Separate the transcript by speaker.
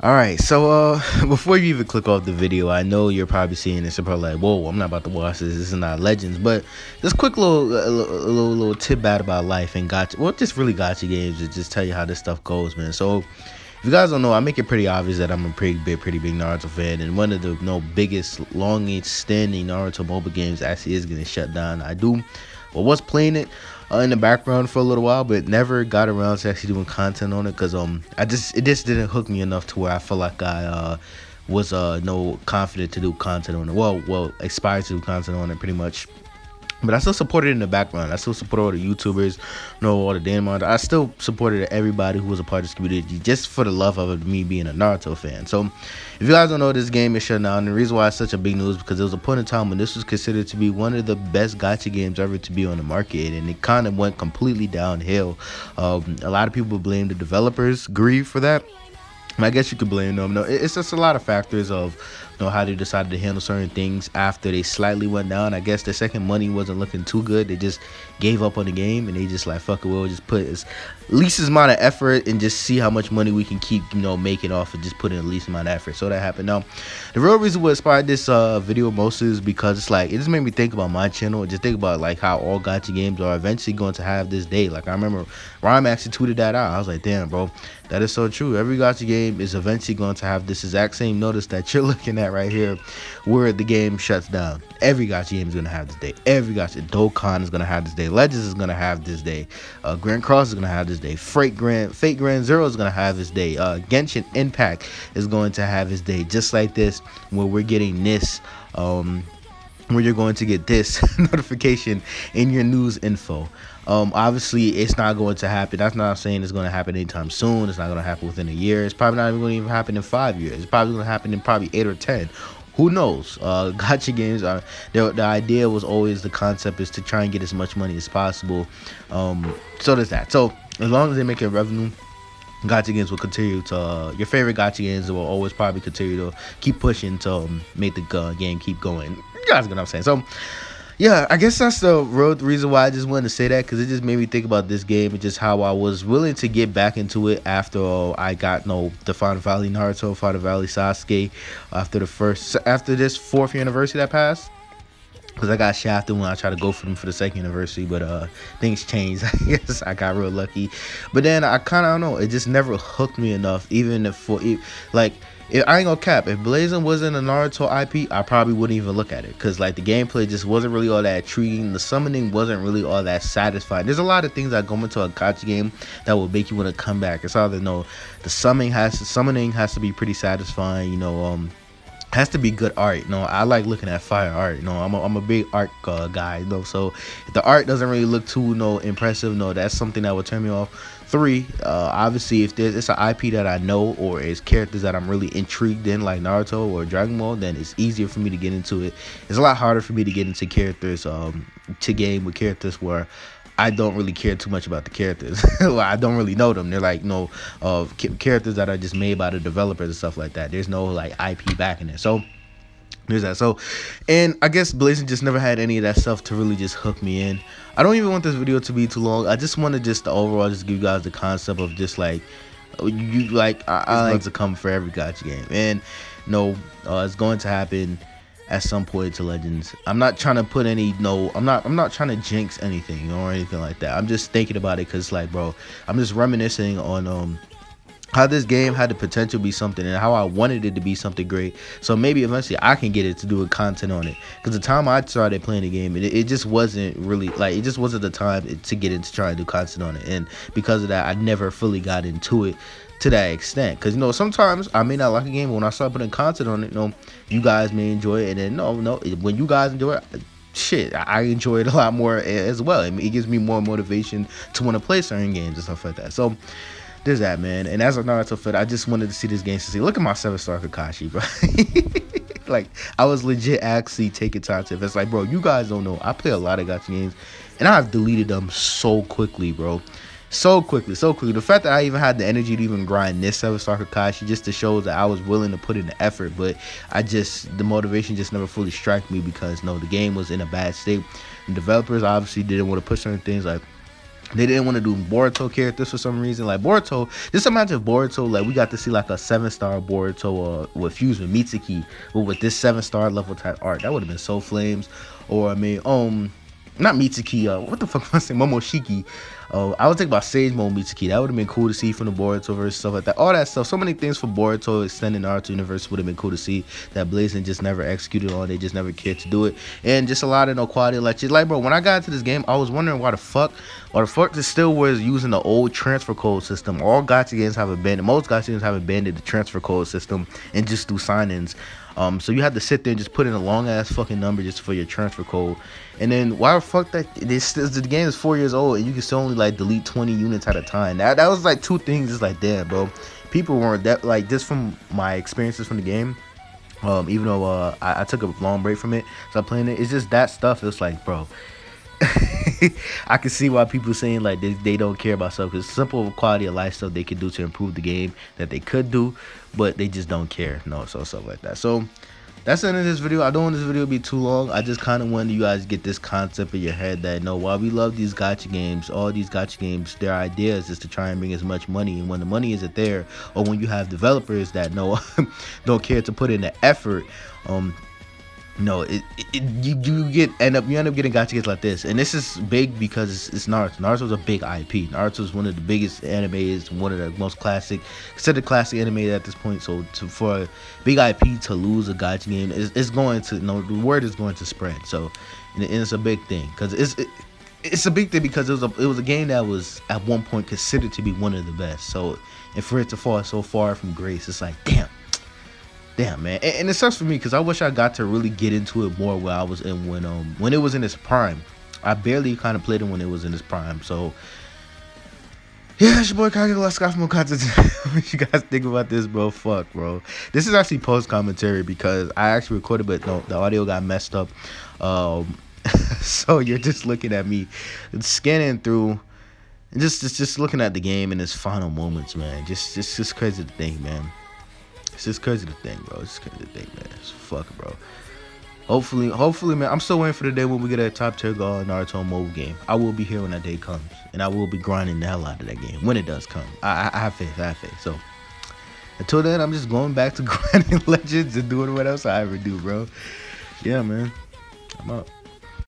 Speaker 1: All right, so before you even click off the video, I know you're probably seeing this and probably like, "Whoa, I'm not about to watch this. This is not Legends." But this quick little tidbit about life and gotcha, well, just really gotcha games to just tell you how this stuff goes, man. So if you guys don't know, I make it pretty obvious that I'm a pretty big Naruto fan, and one of the biggest, longest standing Naruto mobile games actually is getting shut down. I do, well, was playing it in the background for a little while, but never got around to actually doing content on it because it just didn't hook me enough to where I feel like I was no confident to do content on it. Well, aspired to do content on it pretty much. But I still supported it in the background. I still supported all the YouTubers, all the Danmon. I still supported everybody who was a part of this community just for the love of me being a Naruto fan. So, if you guys don't know, this game is shut down. And the reason why it's such a big news is because there was a point in time when this was considered to be one of the best gacha games ever to be on the market, and it kind of went completely downhill. A lot of people blame the developers, grieve for that. I guess you could blame them. No, it's just a lot of factors of how they decided to handle certain things after they slightly went down. I guess the second money wasn't looking too good. They just gave up on the game and they just like, fuck it, we'll just put as least amount of effort and just see how much money we can keep making off of just putting the least amount of effort. So that happened. Now the real reason what inspired this video mostly is because it's like, it just made me think about my channel and just think about like how all gacha games are eventually going to have this day. Like I remember Rhyme actually tweeted that out. I was like, damn, bro, that is so true. Every gacha game is eventually going to have this exact same notice that you're looking at right here, where the game shuts down. Every gacha game is going to have this day. Every gacha, Dokkan is going to have this day. Legends is going to have this day. Grand Cross is going to have this day. Fate Grand Zero is going to have this day. Genshin Impact is going to have this day. Just like this, where we're getting this, where you're going to get this notification in your news info. Obviously it's not going to happen. That's not saying it's going to happen anytime soon. It's not going to happen within a year. It's probably not even going to even happen in 5 years. It's probably going to happen in probably 8 or 10. Who knows? Gacha games are, the idea was always, the concept is to try and get as much money as possible. So there's that. So as long as they make a revenue, gacha games will continue to, your favorite gacha games will always probably continue to keep pushing to make the game keep going. You guys get what I'm saying? So yeah, I guess that's the real reason why I just wanted to say that, because it just made me think about this game and just how I was willing to get back into it after I got the Final Valley Naruto, Final Valley Sasuke, after this 4th anniversary that passed. Because I got shafted when I tried to go for them for the 2nd anniversary, but things changed. I guess I got real lucky. But then I kind of don't know, it just never hooked me enough, even if I ain't gonna cap, if Blazing wasn't a Naruto IP, I probably wouldn't even look at it, because like the gameplay just wasn't really all that intriguing. The summoning wasn't really all that satisfying. There's a lot of things that go into a gacha game that will make you want to come back. It's either the summoning has to be pretty satisfying, has to be good art. I like looking at fire art. I'm a big art guy. So if the art doesn't really look too impressive, that's something that would turn me off. 3, obviously, if it's an IP that I know, or it's characters that I'm really intrigued in, like Naruto or Dragon Ball, then it's easier for me to get into it. It's a lot harder for me to get into characters, to game with characters where I don't really care too much about the characters. Well, I don't really know them. They're like characters that are just made by the developers and stuff like that. There's no like IP backing it. So there's that. So, and I guess Blazing just never had any of that stuff to really just hook me in. I don't even want this video to be too long. I just want to just overall just give you guys the concept of just like, I like to come for every gacha game, and it's going to happen at some point to Legends. I'm not trying to put any I'm not trying to jinx anything or anything like that. I'm just thinking about it because, like, bro, I'm just reminiscing on how this game had the potential to be something, and how I wanted it to be something great. So maybe eventually I can get it to do a content on it, because the time I started playing the game, it just wasn't really it just wasn't the time to get into trying to do content on it. And because of that, I never fully got into it to that extent, because sometimes I may not like a game, but when I start putting content on it, you guys may enjoy it, and then when you guys enjoy it, shit, I enjoy it a lot more as well. It gives me more motivation to want to play certain games and stuff like that. So there's that, man. And as a Naruto fan, I just wanted to see this game to see. Look at my 7-star Kakashi, bro. Like, I was legit actually taking time to invest. Like, bro, you guys don't know, I play a lot of gacha games, and I've deleted them so quickly, bro. So quickly. The fact that I even had the energy to even grind this 7-star Kakashi just to show that I was willing to put in the effort, but the motivation just never fully struck me, because the game was in a bad state. The developers obviously didn't want to push certain things. Like, They didn't want to do Boruto characters for some reason. Like Boruto, just imagine if Boruto, like we got to see like a 7-star Boruto with fused with Mitsuki, but with this 7-star level type art, that would have been so flames. Or I mean, not Mitsuki, what the fuck am I saying? Momoshiki. I was thinking about Sage Mode Mitsuki. That would have been cool to see from the Boruto verse, stuff like that. All that stuff. So many things for Boruto extending the Naruto universe would have been cool to see that Blazing just never executed on. They just never cared to do it. And just a lot of no quality. Like bro, when I got into this game, I was wondering why the fuck this still was using the old transfer code system. All gacha games have abandoned. Most gacha games have abandoned the transfer code system and just do sign-ins. So you have to sit there and just put in a long ass fucking number just for your transfer code. And then why the fuck that the game is 4 years old and you can still only like delete 20 units at a time. That was like two things. It's like, damn, bro. People weren't that, like, just from my experiences from the game. Even though I took a long break from it, so I'm playing it. It's just that stuff. It's like, bro. I can see why people saying like they don't care about stuff, because simple quality of life stuff they could do to improve the game that they could do, but they just don't care. No, so stuff like that. So that's the end of this video. I don't want this video to be too long. I just kind of wanted you guys to get this concept in your head that, no, while we love these gacha games, all these gacha games, their ideas is to try and bring as much money, and when the money isn't there, or when you have developers that don't care to put in the effort, no, you end up getting gacha games like this. And this is big because it's Naruto. Naruto's a big IP. Naruto's one of the biggest animes, one of the most considered classic anime at this point. So for a big IP to lose a gacha game, it's going to, the word is going to spread. So and it's a big thing, because it's a big thing because it was a game that was at one point considered to be one of the best. So, and for it to fall so far from grace, it's like, damn, man. And it sucks for me because I wish I got to really get into it more when I was in when it was in its prime. I barely kind of played it when it was in its prime. So yeah, it's your boy Kage. Let's got more content. What you guys think about this, bro? Fuck, bro. This is actually post commentary because I actually recorded, but no, the audio got messed up. So you're just looking at me scanning through and just looking at the game in its final moments, man. Just crazy to think, man. It's just crazy to think, bro. It's crazy to think, man. It's fuck, bro. Hopefully, man. I'm still waiting for the day when we get a top tier God Naruto mobile game. I will be here when that day comes, and I will be grinding the hell out of that game when it does come. I have faith. I have faith. So until then, I'm just going back to grinding Legends and doing what else I ever do, bro. Yeah, man. I'm out.